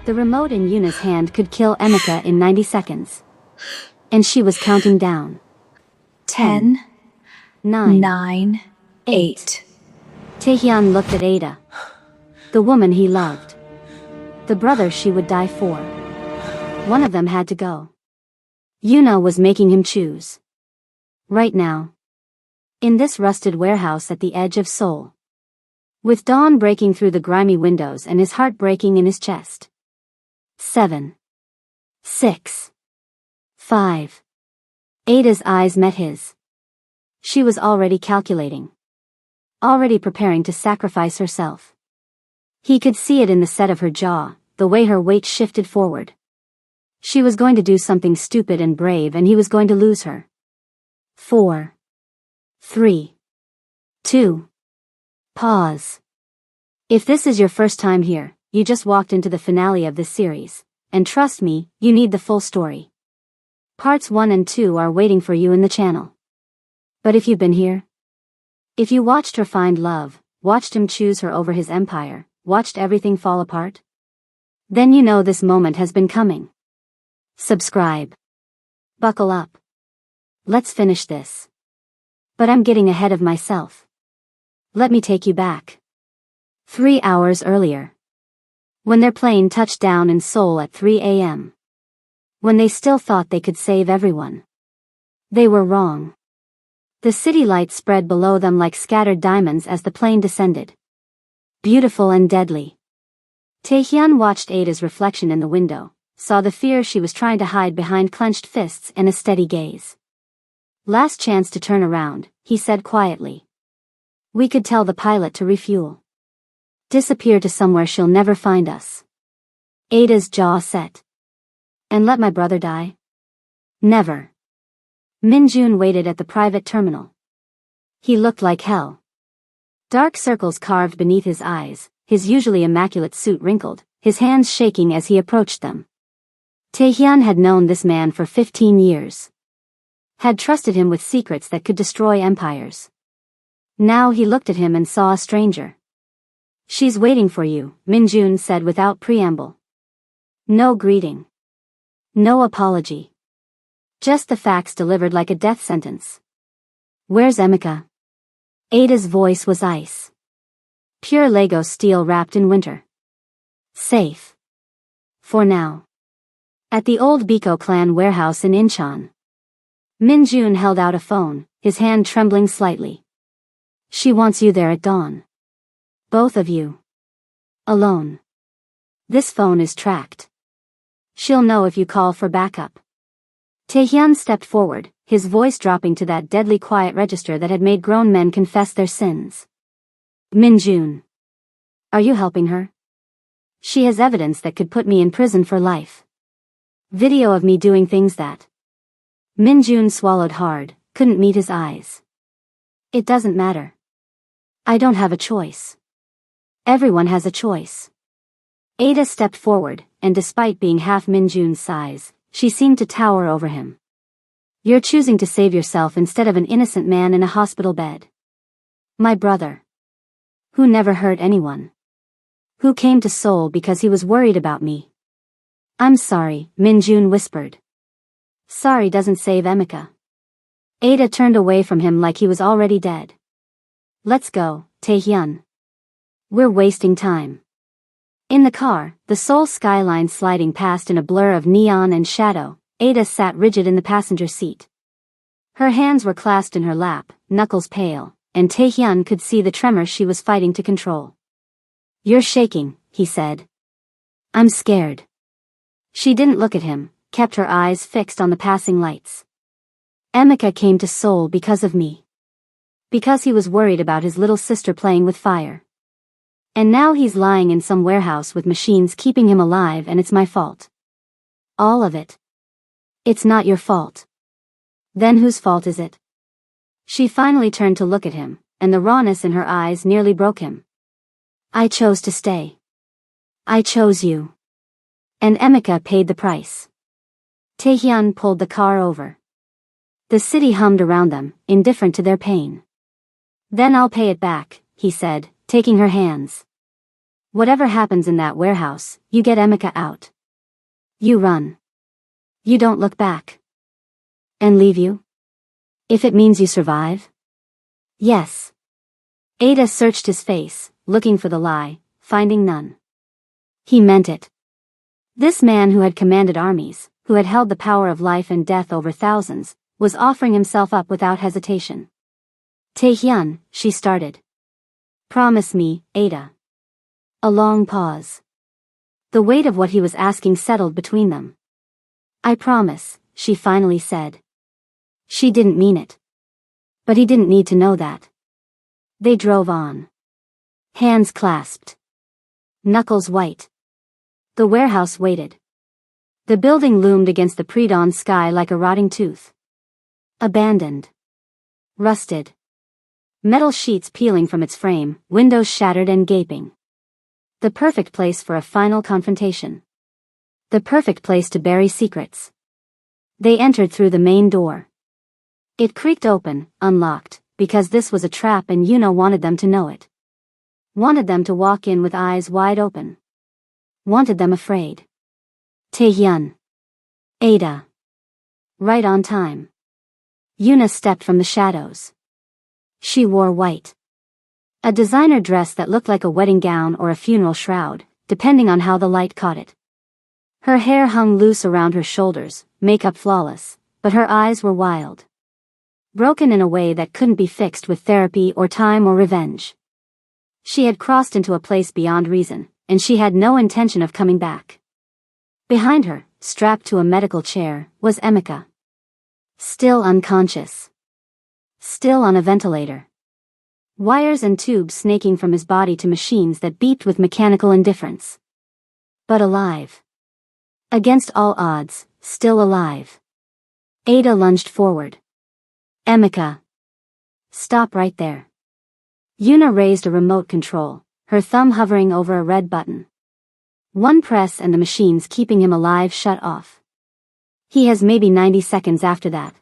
The remote in Yuna's hand could kill Emika in 90 seconds. And she was counting down. 10, 9, 8. Taehyun looked at Ada. The woman he loved. The brother she would die for. One of them had to go. Yuna was making him choose. Right now. In this rusted warehouse at the edge of Seoul. With dawn breaking through the grimy windows and his heart breaking in his chest. 7. 6. 5. Ada's eyes met his. She was already calculating. Already preparing to sacrifice herself. He could see it in the set of her jaw, the way her weight shifted forward. She was going to do something stupid and brave and he was going to lose her. 4. 3. 2. Pause. If this is your first time here, you just walked into the finale of this series, and trust me, you need the full story. Parts 1 and 2 are waiting for you in the channel. But if you've been here, if you watched her find love, watched him choose her over his empire, watched everything fall apart, then you know this moment has been coming. Subscribe. Buckle up. Let's finish this. But I'm getting ahead of myself. Let me take you back. 3 hours earlier. When their plane touched down in Seoul at 3 a.m. When they still thought they could save everyone. They were wrong. The city lights spread below them like scattered diamonds as the plane descended. Beautiful and deadly. Taehyun watched Ada's reflection in the window, saw the fear she was trying to hide behind clenched fists and a steady gaze. Last chance to turn around, he said quietly. We could tell the pilot to refuel. Disappear to somewhere she'll never find us. Ada's jaw set. And let my brother die? Never. Minjun waited at the private terminal. He looked like hell. Dark circles carved beneath his eyes, his usually immaculate suit wrinkled, his hands shaking as he approached them. Taehyun had known this man for 15 years. Had trusted him with secrets that could destroy empires. Now he looked at him and saw a stranger. She's waiting for you, Minjun said without preamble. No greeting. No apology. Just the facts delivered like a death sentence. Where's Emika? Ada's voice was ice. Pure Lego steel wrapped in winter. Safe. For now. At the old Biko clan warehouse in Incheon. Minjun held out a phone, his hand trembling slightly. She wants you there at dawn. Both of you. Alone. This phone is tracked. She'll know if you call for backup. Taehyun stepped forward, his voice dropping to that deadly quiet register that had made grown men confess their sins. Minjun. Are you helping her? She has evidence that could put me in prison for life. Video of me doing things that. Minjun swallowed hard, couldn't meet his eyes. It doesn't matter. I don't have a choice. Everyone has a choice. Ada stepped forward, and despite being half Minjun's size, she seemed to tower over him. You're choosing to save yourself instead of an innocent man in a hospital bed. My brother. Who never hurt anyone. Who came to Seoul because he was worried about me. I'm sorry, Minjun whispered. Sorry doesn't save Emika. Ada turned away from him like he was already dead. Let's go, Taehyun. We're wasting time. In the car, the Seoul skyline sliding past in a blur of neon and shadow, Ada sat rigid in the passenger seat. Her hands were clasped in her lap, knuckles pale, and Taehyun could see the tremor she was fighting to control. You're shaking, he said. I'm scared. She didn't look at him, kept her eyes fixed on the passing lights. Emika came to Seoul because of me. Because he was worried about his little sister playing with fire. And now he's lying in some warehouse with machines keeping him alive and it's my fault. All of it. It's not your fault. Then whose fault is it? She finally turned to look at him, and the rawness in her eyes nearly broke him. I chose to stay. I chose you. And Emika paid the price. Taehyun pulled the car over. The city hummed around them, indifferent to their pain. Then I'll pay it back, he said, taking her hands. Whatever happens in that warehouse, you get Emeka out. You run. You don't look back. And leave you? If it means you survive? Yes. Ada searched his face, looking for the lie, finding none. He meant it. This man who had commanded armies, who had held the power of life and death over thousands, was offering himself up without hesitation. Taehyun, she started. Promise me, Ada. A long pause. The weight of what he was asking settled between them. I promise, she finally said. She didn't mean it. But he didn't need to know that. They drove on. Hands clasped. Knuckles white. The warehouse waited. The building loomed against the pre-dawn sky like a rotting tooth. Abandoned. Rusted. Metal sheets peeling from its frame, windows shattered and gaping. The perfect place for a final confrontation. The perfect place to bury secrets. They entered through the main door. It creaked open, unlocked, because this was a trap and Yuna wanted them to know it. Wanted them to walk in with eyes wide open. Wanted them afraid. Taehyun. Ada. Right on time. Yuna stepped from the shadows. She wore white. A designer dress that looked like a wedding gown or a funeral shroud, depending on how the light caught it. Her hair hung loose around her shoulders, makeup flawless, but her eyes were wild. Broken in a way that couldn't be fixed with therapy or time or revenge. She had crossed into a place beyond reason, and she had no intention of coming back. Behind her, strapped to a medical chair, was Emeka. Still unconscious. Still on a ventilator. Wires and tubes snaking from his body to machines that beeped with mechanical indifference. But alive. Against all odds, still alive. Ada lunged forward. Emeka. Stop right there. Yuna raised a remote control, her thumb hovering over a red button. One press and the machines keeping him alive shut off. He has maybe 90 seconds after that.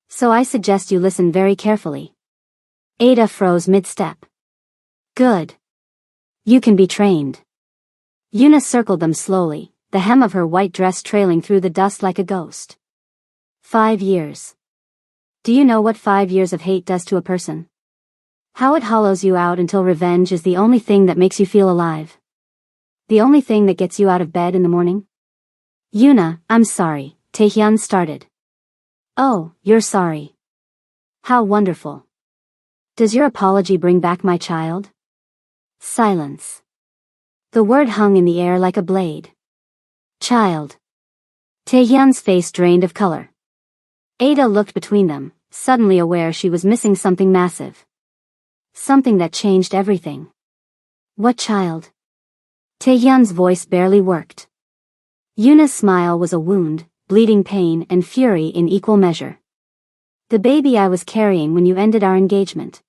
So I suggest you listen very carefully. Ada froze mid-step. Good. You can be trained. Yuna circled them slowly, the hem of her white dress trailing through the dust like a ghost. 5 years. Do you know what 5 years of hate does to a person? How it hollows you out until revenge is the only thing that makes you feel alive. The only thing that gets you out of bed in the morning? Yuna, I'm sorry, Taehyun started. Oh, you're sorry. How wonderful. Does your apology bring back my child? Silence. The word hung in the air like a blade. Child. Taehyun's face drained of color. Ada looked between them, suddenly aware she was missing something massive. Something that changed everything. What child? Taehyun's voice barely worked. Yuna's smile was a wound, bleeding pain and fury in equal measure. The baby I was carrying when you ended our engagement.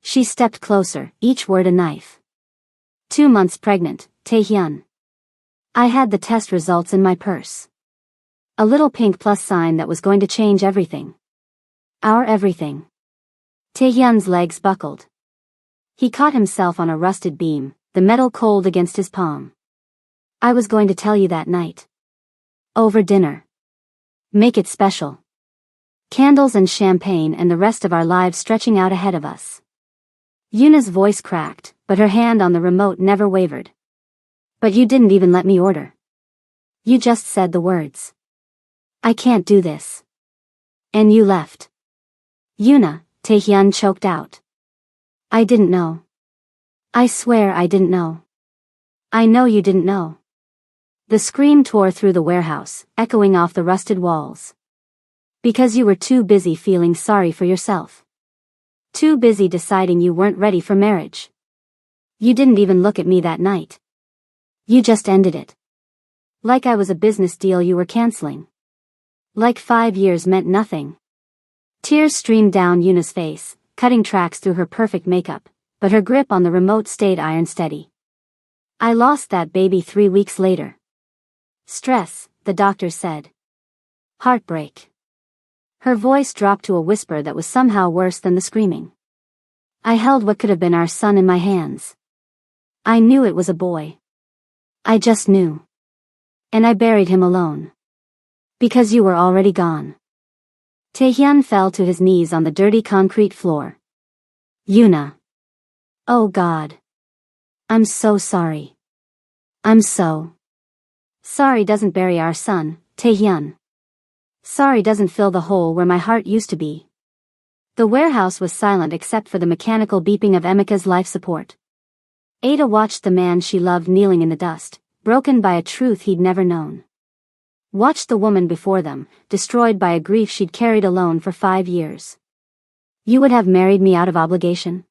She stepped closer, each word a knife. 2 months pregnant, Taehyun. I had the test results in my purse. A little pink plus sign that was going to change everything. Our everything. Taehyun's legs buckled. He caught himself on a rusted beam, the metal cold against his palm. I was going to tell you that night. Over dinner. Make it special. Candles and champagne and the rest of our lives stretching out ahead of us. Yuna's voice cracked, but her hand on the remote never wavered. But you didn't even let me order. You just said the words. I can't do this. And you left. Yuna, Taehyun choked out. I didn't know. I swear I didn't know. I know you didn't know. The scream tore through the warehouse, echoing off the rusted walls. Because you were too busy feeling sorry for yourself. Too busy deciding you weren't ready for marriage. You didn't even look at me that night. You just ended it. Like I was a business deal you were canceling. Like 5 years meant nothing. Tears streamed down Yuna's face, cutting tracks through her perfect makeup, but her grip on the remote stayed iron steady. I lost that baby 3 weeks later. Stress, the doctor said. Heartbreak. Her voice dropped to a whisper that was somehow worse than the screaming. I held what could have been our son in my hands. I knew it was a boy. I just knew. And I buried him alone. Because you were already gone. Taehyun fell to his knees on the dirty concrete floor. Yuna. Oh God. I'm so sorry. I'm so sorry doesn't bury our son, Taehyun. Sorry doesn't fill the hole where my heart used to be. The warehouse was silent except for the mechanical beeping of Emika's life support. Ada watched the man she loved kneeling in the dust, broken by a truth he'd never known. Watched the woman before them, destroyed by a grief she'd carried alone for 5 years. You would have married me out of obligation?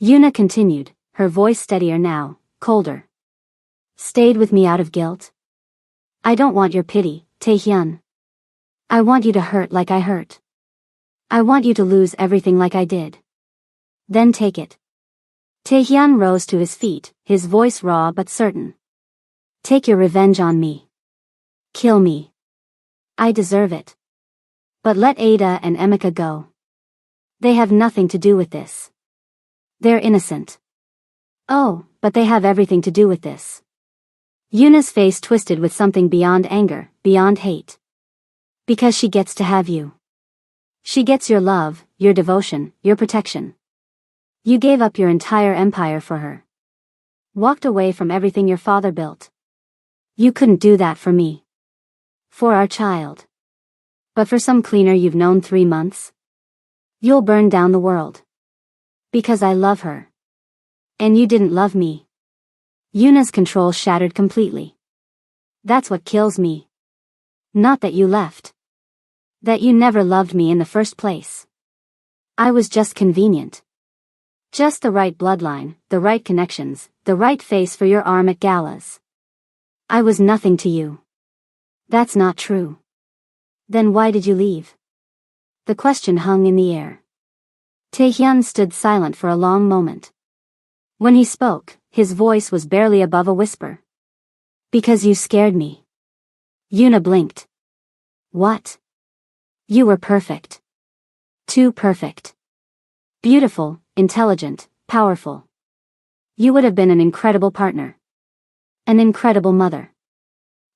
Yuna continued, her voice steadier now, colder. Stayed with me out of guilt? I don't want your pity, Taehyun. I want you to hurt like I hurt. I want you to lose everything like I did. Then take it. Taehyun rose to his feet, his voice raw but certain. Take your revenge on me. Kill me. I deserve it. But let Ada and Emika go. They have nothing to do with this. They're innocent. Oh, but they have everything to do with this. Yuna's face twisted with something beyond anger, beyond hate. Because she gets to have you. She gets your love, your devotion, your protection. You gave up your entire empire for her. Walked away from everything your father built. You couldn't do that for me. For our child. But for some cleaner you've known 3 months? You'll burn down the world. Because I love her. And you didn't love me. Yuna's control shattered completely. That's what kills me. Not that you left. That you never loved me in the first place. I was just convenient. Just the right bloodline, the right connections, the right face for your arm at galas. I was nothing to you. That's not true. Then why did you leave? The question hung in the air. Taehyun stood silent for a long moment. When he spoke, his voice was barely above a whisper. Because you scared me. Yuna blinked. What? You were perfect. Too perfect. Beautiful, intelligent, powerful. You would have been an incredible partner. An incredible mother.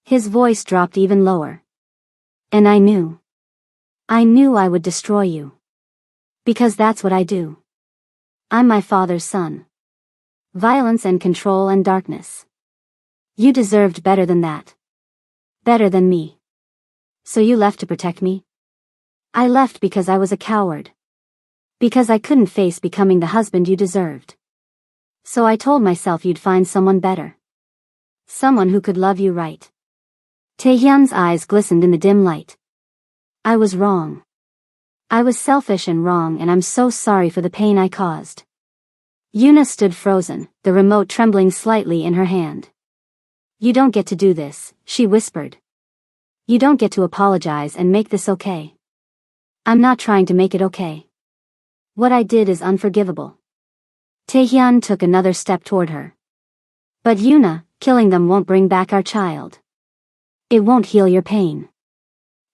His voice dropped even lower. And I knew. I knew I would destroy you. Because that's what I do. I'm my father's son. Violence and control and darkness. You deserved better than that. Better than me. So you left to protect me? I left because I was a coward. Because I couldn't face becoming the husband you deserved. So I told myself you'd find someone better. Someone who could love you right. Taehyun's eyes glistened in the dim light. I was wrong. I was selfish and wrong, and I'm so sorry for the pain I caused. Yuna stood frozen, the remote trembling slightly in her hand. You don't get to do this, she whispered. You don't get to apologize and make this okay. I'm not trying to make it okay. What I did is unforgivable. Taehyun took another step toward her. But Yuna, killing them won't bring back our child. It won't heal your pain.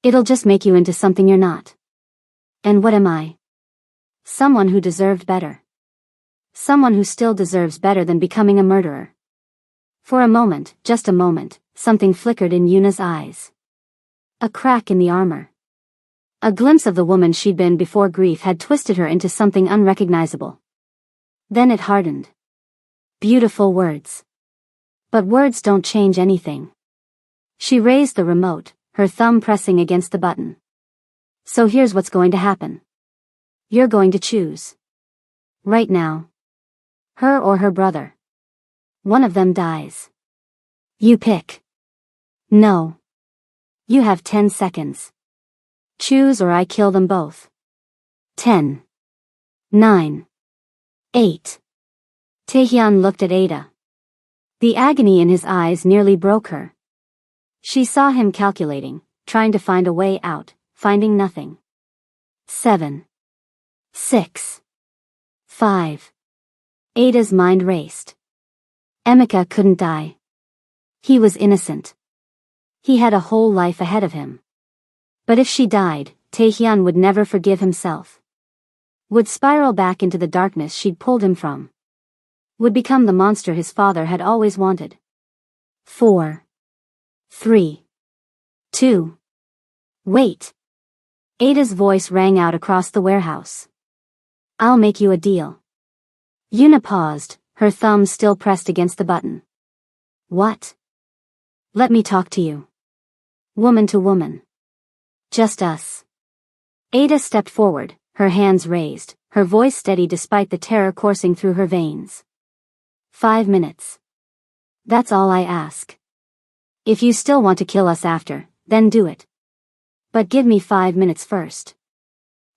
It'll just make you into something you're not. And what am I? Someone who deserved better. Someone who still deserves better than becoming a murderer. For a moment, just a moment, something flickered in Yuna's eyes. A crack in the armor. A glimpse of the woman she'd been before grief had twisted her into something unrecognizable. Then it hardened. Beautiful words. But words don't change anything. She raised the remote, her thumb pressing against the button. So here's what's going to happen. You're going to choose. Right now. Her or her brother. One of them dies. You pick. No. You have 10 seconds. Choose or I kill them both. 10. 9. 8. Taehyun looked at Ada. The agony in his eyes nearly broke her. She saw him calculating, trying to find a way out, finding nothing. 7. 6. 5. Ada's mind raced. Emika couldn't die. He was innocent. He had a whole life ahead of him. But if she died, Taehyun would never forgive himself. Would spiral back into the darkness she'd pulled him from. would become the monster his father had always wanted. 4. 3. 2. Wait. Ada's voice rang out across the warehouse. I'll make you a deal. Yuna paused, her thumb still pressed against the button. What? Let me talk to you. Woman to woman. Just us. Ada stepped forward, her hands raised, her voice steady despite the terror coursing through her veins. 5 minutes. That's all I ask. If you still want to kill us after, then do it. But give me 5 minutes first.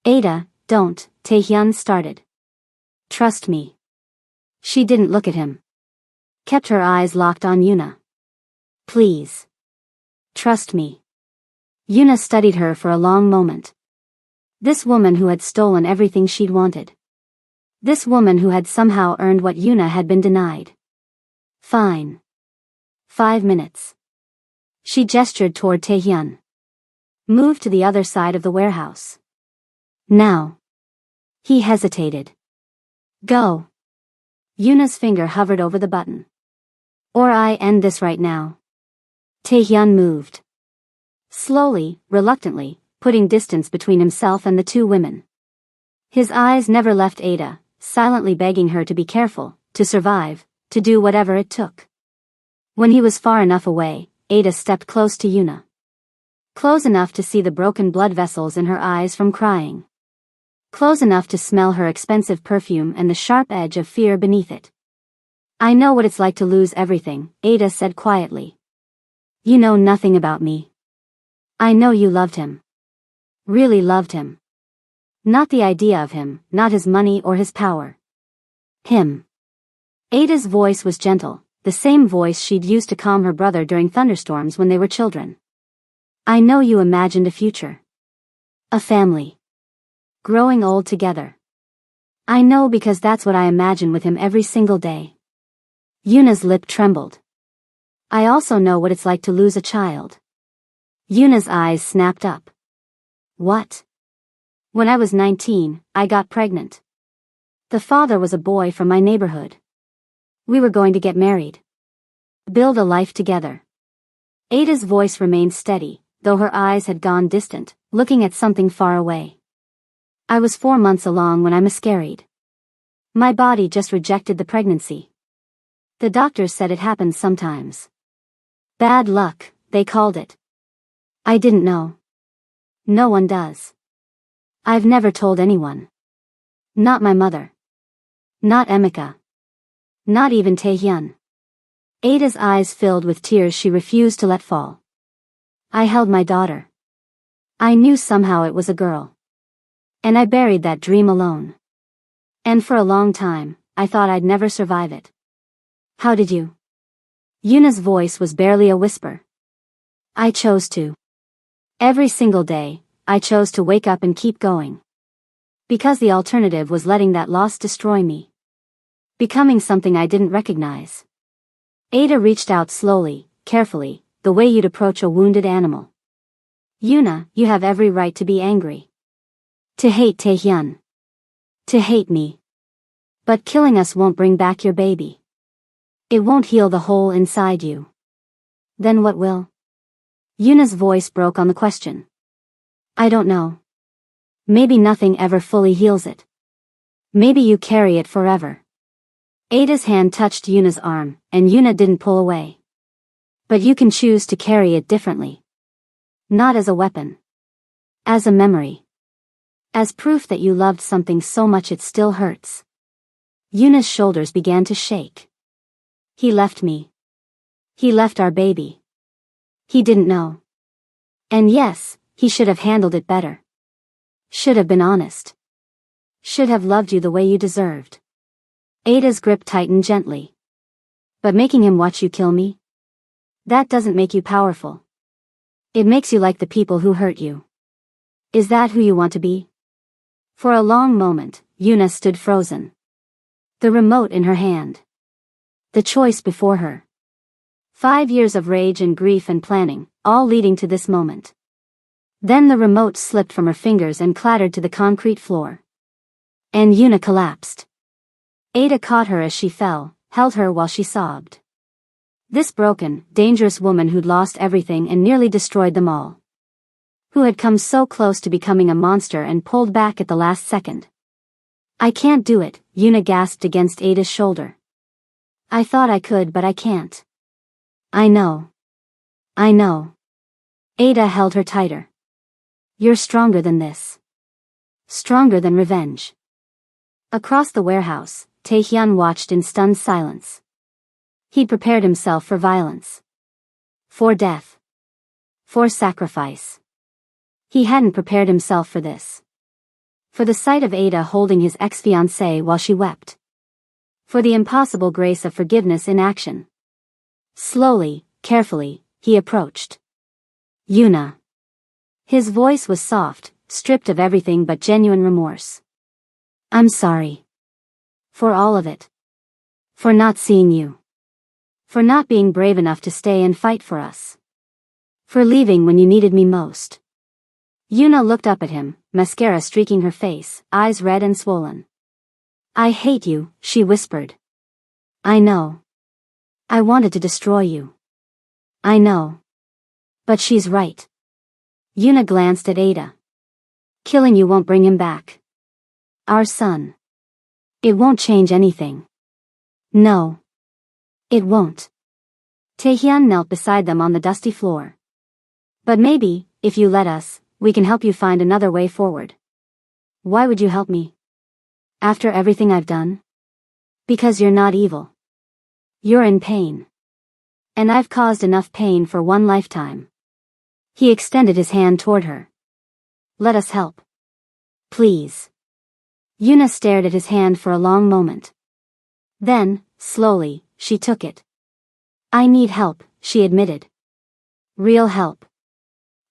Ada, don't, Taehyun started. Trust me. She didn't look at him. Kept her eyes locked on Yuna. Please. Trust me. Yuna studied her for a long moment. This woman who had stolen everything she'd wanted. This woman who had somehow earned what Yuna had been denied. Fine. 5 minutes. She gestured toward Taehyun. Move to the other side of the warehouse. Now. He hesitated. Go. Yuna's finger hovered over the button. Or I end this right now. Taehyun moved. Slowly, reluctantly, putting distance between himself and the two women. His eyes never left Ada, silently begging her to be careful, to survive, to do whatever it took. When he was far enough away, Ada stepped close to Yuna. Close enough to see the broken blood vessels in her eyes from crying. Close enough to smell her expensive perfume and the sharp edge of fear beneath it. I know what it's like to lose everything, Ada said quietly. You know nothing about me. I know you loved him. Really loved him. Not the idea of him, not his money or his power. Him. Ada's voice was gentle, the same voice she'd used to calm her brother during thunderstorms when they were children. I know you imagined a future. A family. Growing old together. I know because that's what I imagine with him every single day. Yuna's lip trembled. I also know what it's like to lose a child. Yuna's eyes snapped up. What? When I was 19, I got pregnant. The father was a boy from my neighborhood. We were going to get married. Build a life together. Ada's voice remained steady, though her eyes had gone distant, looking at something far away. I was 4 months along when I miscarried. My body just rejected the pregnancy. The doctors said it happens sometimes. Bad luck, they called it. I didn't know. No one does. I've never told anyone. Not my mother. Not Emika. Not even Taehyun. Ada's eyes filled with tears she refused to let fall. I held my daughter. I knew somehow it was a girl. And I buried that dream alone. And for a long time, I thought I'd never survive it. How did you? Yuna's voice was barely a whisper. I chose to. Every single day, I chose to wake up and keep going. Because the alternative was letting that loss destroy me. Becoming something I didn't recognize. Ada reached out slowly, carefully, the way you'd approach a wounded animal. Yuna, you have every right to be angry. To hate Taehyun. To hate me. But killing us won't bring back your baby. It won't heal the hole inside you. Then what will? Yuna's voice broke on the question. I don't know. Maybe nothing ever fully heals it. Maybe you carry it forever. Ada's hand touched Yuna's arm, and Yuna didn't pull away. But you can choose to carry it differently. Not as a weapon. As a memory. As proof that you loved something so much it still hurts. Yuna's shoulders began to shake. He left me. He left our baby. He didn't know. And yes, he should have handled it better. Should have been honest. Should have loved you the way you deserved. Ada's grip tightened gently. But making him watch you kill me? That doesn't make you powerful. It makes you like the people who hurt you. Is that who you want to be? For a long moment, Yuna stood frozen. The remote in her hand. The choice before her. 5 years of rage and grief and planning, all leading to this moment. Then the remote slipped from her fingers and clattered to the concrete floor. And Yuna collapsed. Ada caught her as she fell, held her while she sobbed. This broken, dangerous woman who'd lost everything and nearly destroyed them all. Who had come so close to becoming a monster and pulled back at the last second. I can't do it, Yuna gasped against Ada's shoulder. I thought I could, but I can't. I know. I know. Ada held her tighter. You're stronger than this. Stronger than revenge. Across the warehouse, Taehyun watched in stunned silence. He'd prepared himself for violence. For death. For sacrifice. He hadn't prepared himself for this. For the sight of Ada holding his ex-fiancée while she wept. For the impossible grace of forgiveness in action. Slowly, carefully, he approached. Yuna. His voice was soft, stripped of everything but genuine remorse. I'm sorry. For all of it. For not seeing you. For not being brave enough to stay and fight for us. For leaving when you needed me most. Yuna looked up at him, mascara streaking her face, eyes red and swollen. I hate you, she whispered. I know. I wanted to destroy you. I know. But she's right. Yuna glanced at Ada. Killing you won't bring him back. Our son. It won't change anything. No. It won't. Taehyun knelt beside them on the dusty floor. But maybe, if you let us, we can help you find another way forward. Why would you help me? After everything I've done? Because you're not evil. You're in pain. And I've caused enough pain for one lifetime. He extended his hand toward her. Let us help. Please. Yuna stared at his hand for a long moment. Then, slowly, she took it. I need help, she admitted. Real help.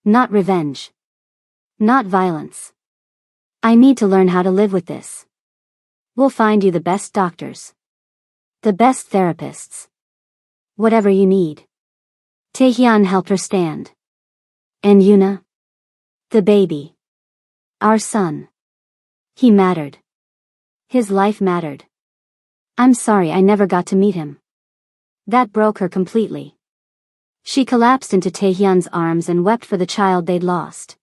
Not revenge. Not violence. I need to learn how to live with this. We'll find you the best doctors. The best therapists. Whatever you need. Taehyun helped her stand. And Yuna? The baby. Our son. He mattered. His life mattered. I'm sorry I never got to meet him. That broke her completely. She collapsed into Taehyun's arms and wept for the child they'd lost.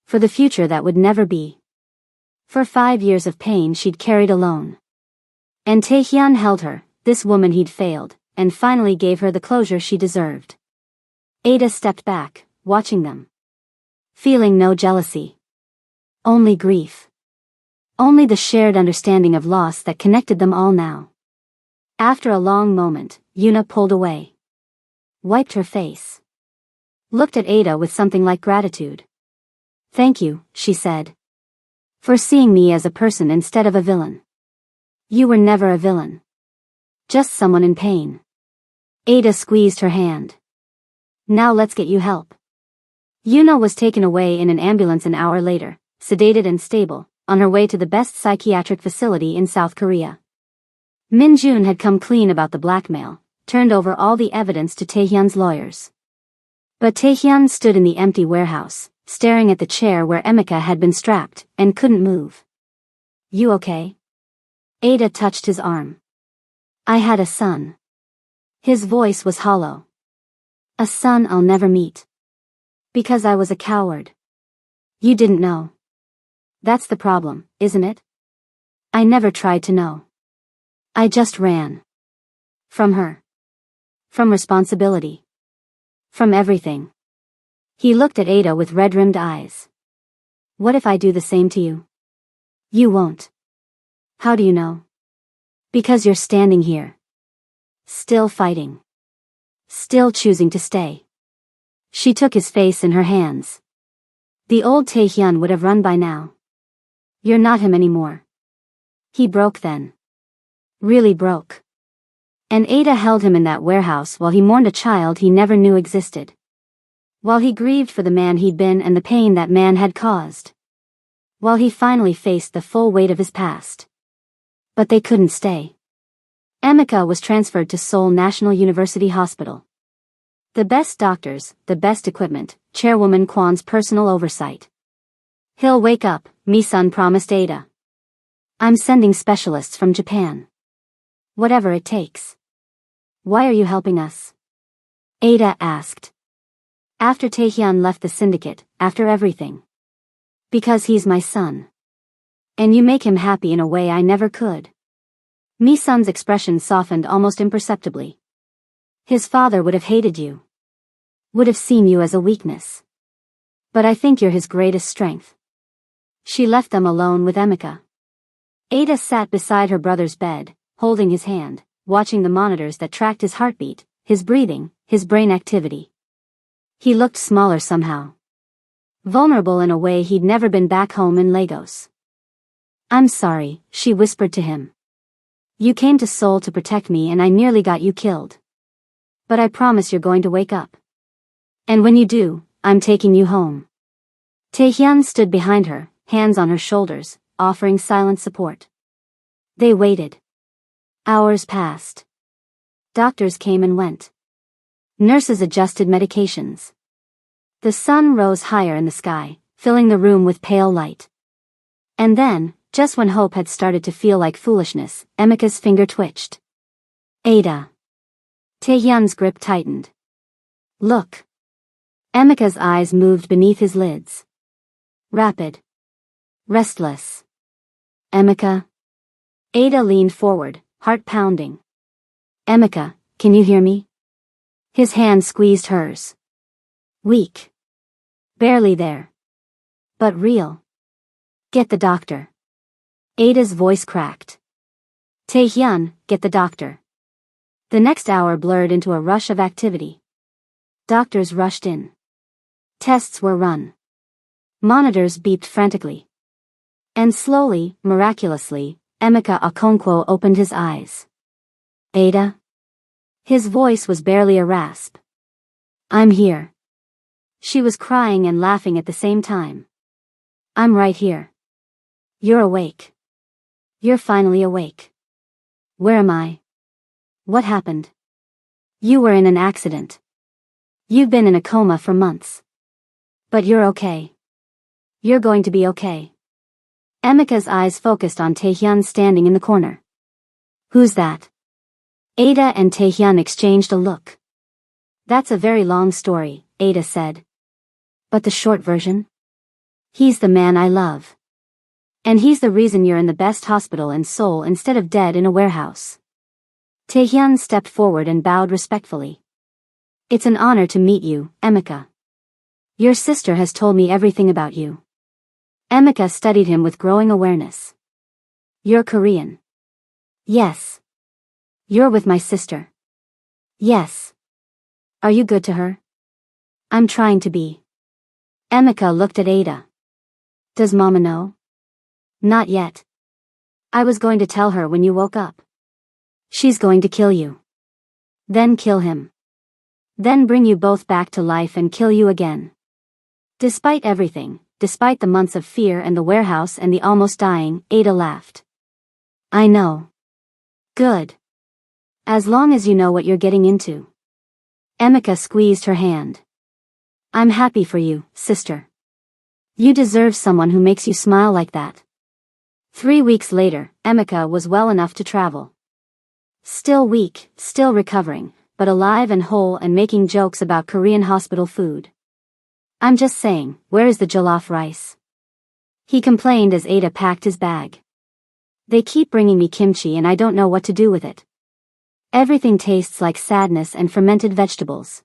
For the future that would never be. For 5 years of pain she'd carried alone. And Taehyun held her, this woman he'd failed, and finally gave her the closure she deserved. Ada stepped back, watching them. Feeling no jealousy. Only grief. Only the shared understanding of loss that connected them all now. After a long moment, Yuna pulled away. Wiped her face. Looked at Ada with something like gratitude. Thank you, she said. For seeing me as a person instead of a villain. You were never a villain. Just someone in pain. Ada squeezed her hand. Now let's get you help. Yuna was taken away in an ambulance an hour later, sedated and stable, on her way to the best psychiatric facility in South Korea. Min Jun had come clean about the blackmail, turned over all the evidence to Taehyun's lawyers. But Taehyun stood in the empty warehouse, staring at the chair where Emika had been strapped, and couldn't move. You okay? Ada touched his arm. I had a son. His voice was hollow. A son I'll never meet. Because I was a coward. You didn't know. That's the problem, isn't it? I never tried to know. I just ran. From her. From responsibility. From everything. He looked at Ada with red-rimmed eyes. What if I do the same to you? You won't. How do you know? Because you're standing here. Still fighting. Still choosing to stay. She took his face in her hands. The old Taehyun would have run by now. You're not him anymore. He broke then. Really broke. And Ada held him in that warehouse while he mourned a child he never knew existed. While he grieved for the man he'd been and the pain that man had caused. While he finally faced the full weight of his past. But they couldn't stay. Emika was transferred to Seoul National University Hospital. The best doctors, the best equipment, Chairwoman Kwon's personal oversight. He'll wake up, Mi-sun promised Ada. I'm sending specialists from Japan. Whatever it takes. Why are you helping us? Ada asked. After Taehyun left the syndicate, after everything. Because he's my son. And you make him happy in a way I never could. Mi-sun's expression softened almost imperceptibly. His father would have hated you. Would have seen you as a weakness. But I think you're his greatest strength. She left them alone with Emeka. Ada sat beside her brother's bed, holding his hand, watching the monitors that tracked his heartbeat, his breathing, his brain activity. He looked smaller somehow. Vulnerable in a way he'd never been back home in Lagos. I'm sorry, she whispered to him. You came to Seoul to protect me and I nearly got you killed. But I promise you're going to wake up. And when you do, I'm taking you home. Taehyun stood behind her, hands on her shoulders, offering silent support. They waited. Hours passed. Doctors came and went. Nurses adjusted medications. The sun rose higher in the sky, filling the room with pale light. And then, just when hope had started to feel like foolishness, Emeka's finger twitched. Ada. Taehyun's grip tightened. Look. Emeka's eyes moved beneath his lids. Rapid. Restless. Emeka. Ada leaned forward, heart pounding. Emeka, can you hear me? His hand squeezed hers. Weak. Barely there. But real. Get the doctor. Ada's voice cracked. Taehyun, get the doctor. The next hour blurred into a rush of activity. Doctors rushed in. Tests were run. Monitors beeped frantically. And slowly, miraculously, Emeka Okonkwo opened his eyes. Ada? His voice was barely a rasp. I'm here. She was crying and laughing at the same time. I'm right here. You're awake. You're finally awake. Where am I? What happened? You were in an accident. You've been in a coma for months. But you're okay. You're going to be okay. Emeka's eyes focused on Taehyun standing in the corner. Who's that? Ada and Taehyun exchanged a look. That's a very long story, Ada said. But the short version? He's the man I love. And he's the reason you're in the best hospital in Seoul instead of dead in a warehouse. Taehyun stepped forward and bowed respectfully. It's an honor to meet you, Emeka. Your sister has told me everything about you. Emeka studied him with growing awareness. You're Korean. Yes. You're with my sister. Yes. Are you good to her? I'm trying to be. Emeka looked at Ada. Does Mama know? Not yet. I was going to tell her when you woke up. She's going to kill you. Then kill him. Then bring you both back to life and kill you again. Despite everything, despite the months of fear and the warehouse and the almost dying, Ada laughed. I know. Good. As long as you know what you're getting into. Emeka squeezed her hand. I'm happy for you, sister. You deserve someone who makes you smile like that. 3 weeks later, Emeka was well enough to travel. Still weak, still recovering, but alive and whole and making jokes about Korean hospital food. I'm just saying, where is the jollof rice? He complained as Ada packed his bag. They keep bringing me kimchi and I don't know what to do with it. Everything tastes like sadness and fermented vegetables.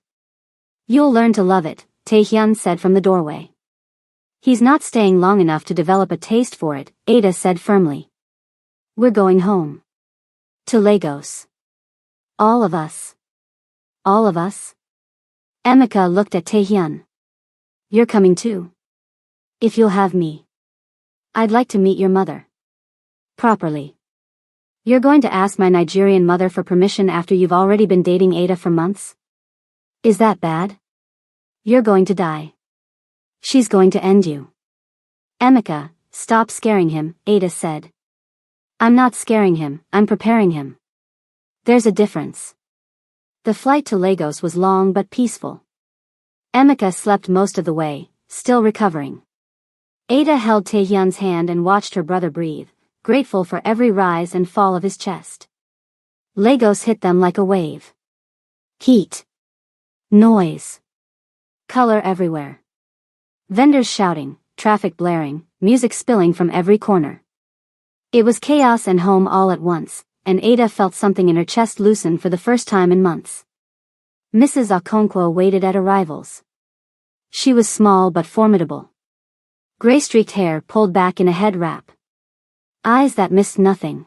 You'll learn to love it, Taehyun said from the doorway. He's not staying long enough to develop a taste for it, Ada said firmly. We're going home. To Lagos. All of us. All of us? Emeka looked at Taehyun. You're coming too. If you'll have me. I'd like to meet your mother. Properly. You're going to ask my Nigerian mother for permission after you've already been dating Ada for months? Is that bad? You're going to die. She's going to end you. Emeka, stop scaring him, Ada said. I'm not scaring him, I'm preparing him. There's a difference. The flight to Lagos was long but peaceful. Emeka slept most of the way, still recovering. Ada held Taehyun's hand and watched her brother breathe, grateful for every rise and fall of his chest. Legos hit them like a wave. Heat. Noise. Color everywhere. Vendors shouting, traffic blaring, music spilling from every corner. It was chaos and home all at once, and Ada felt something in her chest loosen for the first time in months. Mrs. Okonkwo waited at arrivals. She was small but formidable. Gray-streaked hair pulled back in a head wrap. Eyes that missed nothing.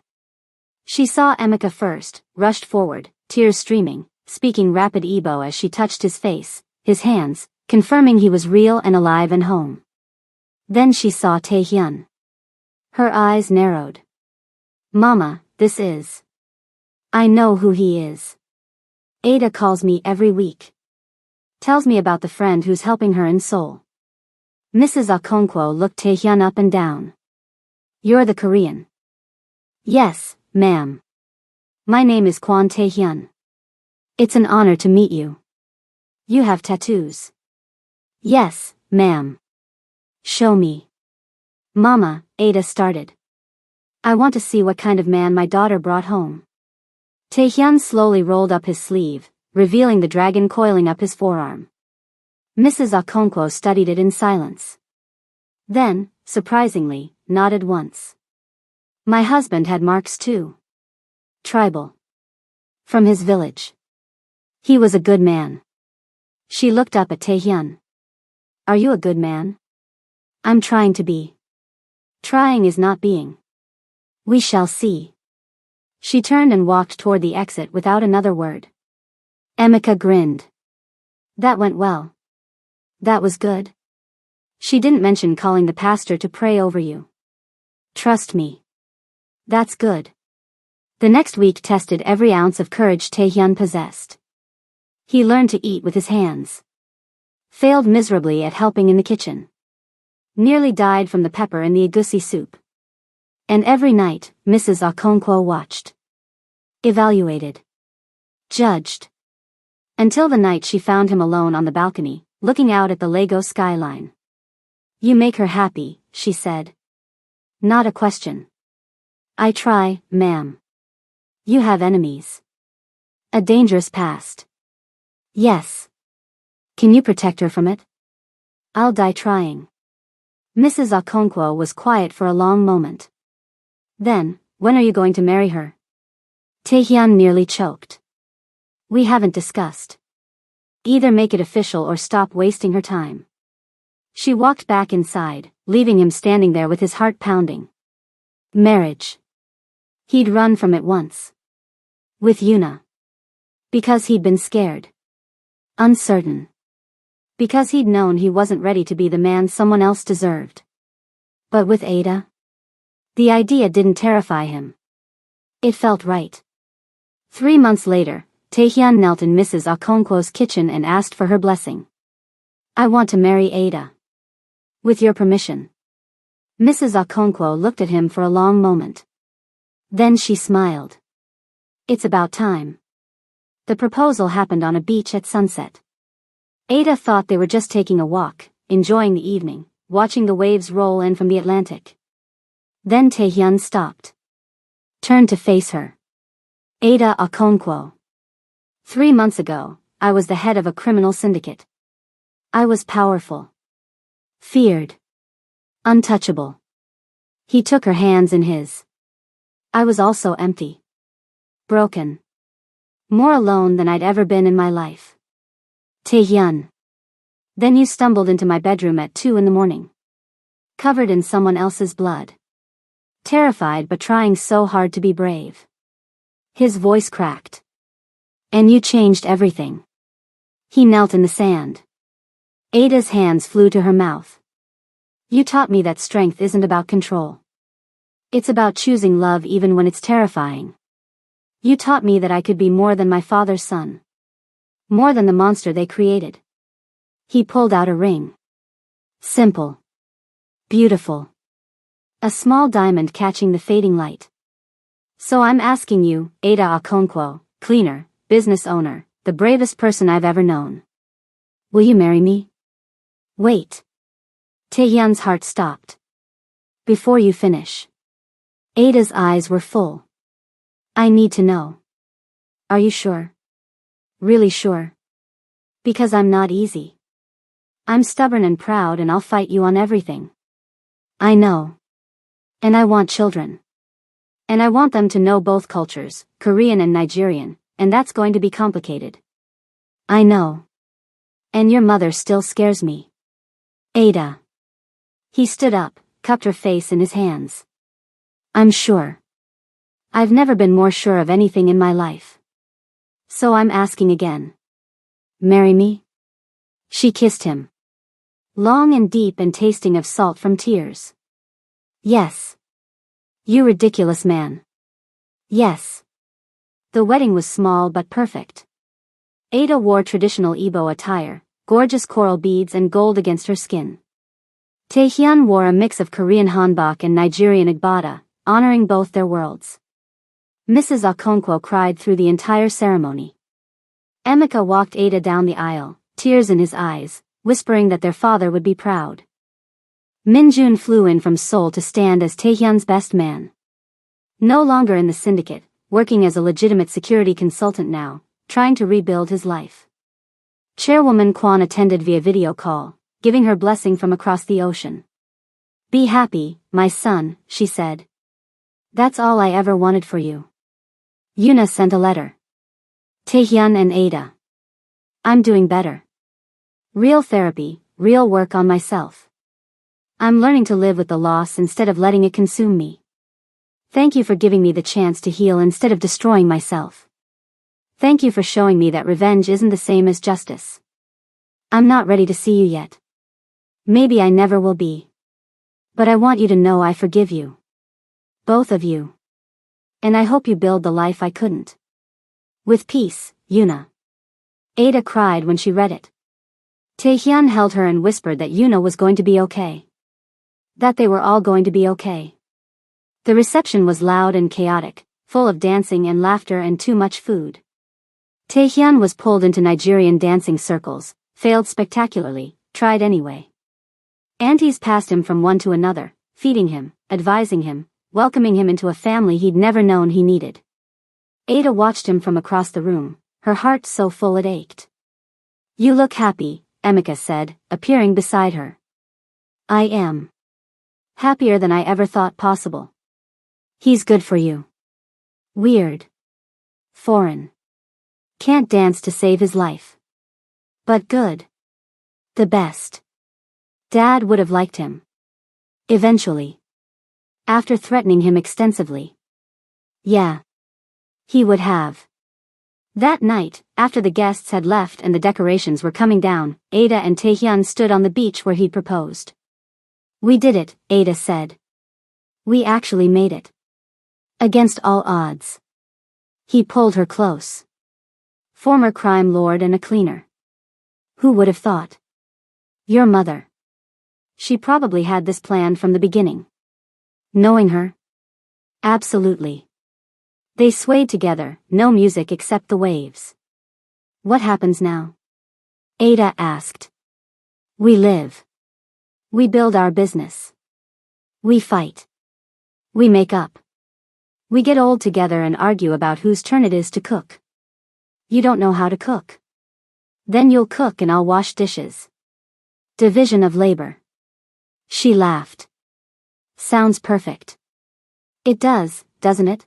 She saw Emeka first, rushed forward, tears streaming, speaking rapid Igbo as she touched his face, his hands, confirming he was real and alive and home. Then she saw Taehyun. Her eyes narrowed. Mama, this is. I know who he is. Ada calls me every week. Tells me about the friend who's helping her in Seoul. Mrs. Okonkwo looked Taehyun up and down. You're the Korean. Yes, ma'am. My name is Kwon Taehyun. It's an honor to meet you. You have tattoos. Yes, ma'am. Show me. Mama, Ada started. I want to see what kind of man my daughter brought home. Taehyun slowly rolled up his sleeve, revealing the dragon coiling up his forearm. Mrs. Okonkwo studied it in silence. Then, surprisingly, nodded once. My husband had marks too. Tribal. From his village. He was a good man. She looked up at Taehyun. Are you a good man? I'm trying to be. Trying is not being. We shall see. She turned and walked toward the exit without another word. Emeka grinned. That went well. That was good. She didn't mention calling the pastor to pray over you. Trust me. That's good. The next week tested every ounce of courage Taehyun possessed. He learned to eat with his hands. Failed miserably at helping in the kitchen. Nearly died from the pepper in the egusi soup. And every night, Mrs. Okonkwo watched. Evaluated. Judged. Until the night she found him alone on the balcony, looking out at the Lagos skyline. You make her happy, she said. Not a question. I try, ma'am. You have enemies. A dangerous past. Yes. Can you protect her from it? I'll die trying. Mrs. Okonkwo was quiet for a long moment. Then, when are you going to marry her? Taehyun nearly choked. We haven't discussed. Either make it official or stop wasting her time. She walked back inside, leaving him standing there with his heart pounding. Marriage. He'd run from it once. With Yuna. Because he'd been scared. Uncertain. Because he'd known he wasn't ready to be the man someone else deserved. But with Ada? The idea didn't terrify him. It felt right. 3 months later, Taehyun knelt in Mrs. Okonkwo's kitchen and asked for her blessing. I want to marry Ada. With your permission. Mrs. Okonkwo looked at him for a long moment. Then she smiled. It's about time. The proposal happened on a beach at sunset. Ada thought they were just taking a walk, enjoying the evening, watching the waves roll in from the Atlantic. Then Taehyun stopped. Turned to face her. Ada Okonkwo. 3 months ago, I was the head of a criminal syndicate. I was powerful. Feared. Untouchable. He took her hands in his. I was also empty. Broken. More alone than I'd ever been in my life. Taehyun. Then you stumbled into my bedroom at 2 in the morning. Covered in someone else's blood. Terrified but trying so hard to be brave. His voice cracked. And you changed everything. He knelt in the sand. Ada's hands flew to her mouth. You taught me that strength isn't about control. It's about choosing love even when it's terrifying. You taught me that I could be more than my father's son. More than the monster they created. He pulled out a ring. Simple. Beautiful. A small diamond catching the fading light. So I'm asking you, Ada Okonkwo, cleaner, business owner, the bravest person I've ever known. Will you marry me? Wait. Taehyun's heart stopped. Before you finish. Ada's eyes were full. I need to know. Are you sure? Really sure? Because I'm not easy. I'm stubborn and proud and I'll fight you on everything. I know. And I want children. And I want them to know both cultures, Korean and Nigerian, and that's going to be complicated. I know. And your mother still scares me. Ada. He stood up, cupped her face in his hands. I'm sure. I've never been more sure of anything in my life. So I'm asking again. Marry me? She kissed him. Long and deep and tasting of salt from tears. Yes. You ridiculous man. Yes. The wedding was small but perfect. Ada wore traditional Igbo attire, gorgeous coral beads and gold against her skin. Taehyun wore a mix of Korean hanbok and Nigerian agbada, honoring both their worlds. Mrs. Okonkwo cried through the entire ceremony. Emeka walked Ada down the aisle, tears in his eyes, whispering that their father would be proud. Minjun flew in from Seoul to stand as Taehyun's best man. No longer in the syndicate, working as a legitimate security consultant now, trying to rebuild his life. Chairwoman Kwon attended via video call, giving her blessing from across the ocean. Be happy, my son, she said. That's all I ever wanted for you. Yuna sent a letter. Taehyun and Ada. I'm doing better. Real therapy, real work on myself. I'm learning to live with the loss instead of letting it consume me. Thank you for giving me the chance to heal instead of destroying myself. Thank you for showing me that revenge isn't the same as justice. I'm not ready to see you yet. Maybe I never will be. But I want you to know I forgive you. Both of you. And I hope you build the life I couldn't. With peace, Yuna. Ada cried when she read it. Taehyun held her and whispered that Yuna was going to be okay. That they were all going to be okay. The reception was loud and chaotic, full of dancing and laughter and too much food. Taehyun was pulled into Nigerian dancing circles, failed spectacularly, tried anyway. Aunties passed him from one to another, feeding him, advising him, welcoming him into a family he'd never known he needed. Ada watched him from across the room, her heart so full it ached. You look happy, Emeka said, appearing beside her. I am. Happier than I ever thought possible. He's good for you. Weird. Foreign. Can't dance to save his life. But good. The best. Dad would have liked him. Eventually. After threatening him extensively. Yeah. He would have. That night, after the guests had left and the decorations were coming down, Ada and Taehyun stood on the beach where he'd proposed. We did it, Ada said. We actually made it. Against all odds. He pulled her close. Former crime lord and a cleaner. Who would have thought? Your mother. She probably had this planned from the beginning. Knowing her? Absolutely. They swayed together, no music except the waves. What happens now? Ada asked. We live. We build our business. We fight. We make up. We get old together and argue about whose turn it is to cook. You don't know how to cook. Then you'll cook and I'll wash dishes. Division of labor. She laughed. Sounds perfect. It does, doesn't it?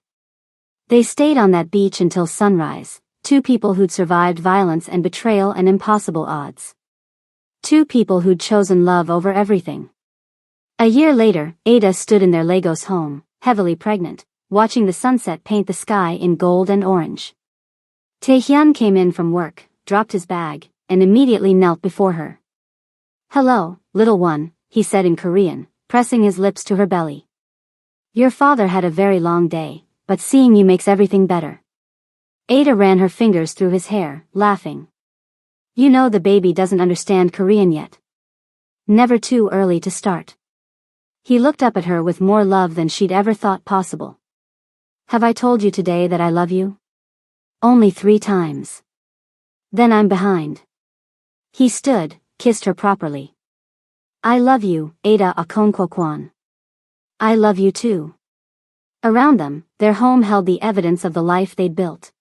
They stayed on that beach until sunrise, two people who'd survived violence and betrayal and impossible odds. Two people who'd chosen love over everything. A year later, Ada stood in their Lagos home, heavily pregnant, watching the sunset paint the sky in gold and orange. Taehyun came in from work, dropped his bag, and immediately knelt before her. Hello, little one, he said in Korean, pressing his lips to her belly. Your father had a very long day, but seeing you makes everything better. Ada ran her fingers through his hair, laughing. You know the baby doesn't understand Korean yet. Never too early to start. He looked up at her with more love than she'd ever thought possible. Have I told you today that I love you? Only 3 times. Then I'm behind. He stood, kissed her properly. I love you, Ada Okonkwo-kwan. I love you too. Around them, their home held the evidence of the life they'd built.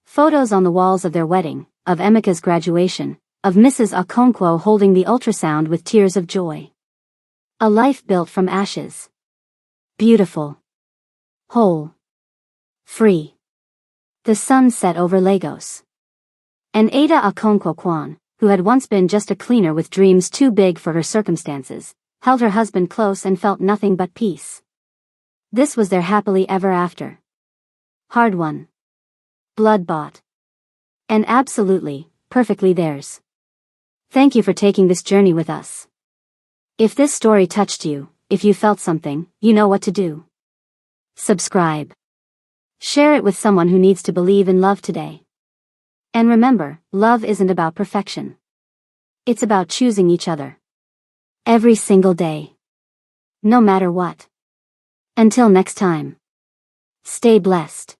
Photos on the walls of their wedding, of Emeka's graduation, of Mrs. Okonkwo holding the ultrasound with tears of joy. A life built from ashes. Beautiful. Whole. Free. The sun set over Lagos. And Ada Okonkwo Kwan, who had once been just a cleaner with dreams too big for her circumstances, held her husband close and felt nothing but peace. This was their happily ever after. Hard won. Blood bought. And absolutely, perfectly theirs. Thank you for taking this journey with us. If this story touched you, if you felt something, you know what to do. Subscribe. Share it with someone who needs to believe in love today. And remember, love isn't about perfection. It's about choosing each other. Every single day. No matter what. Until next time. Stay blessed.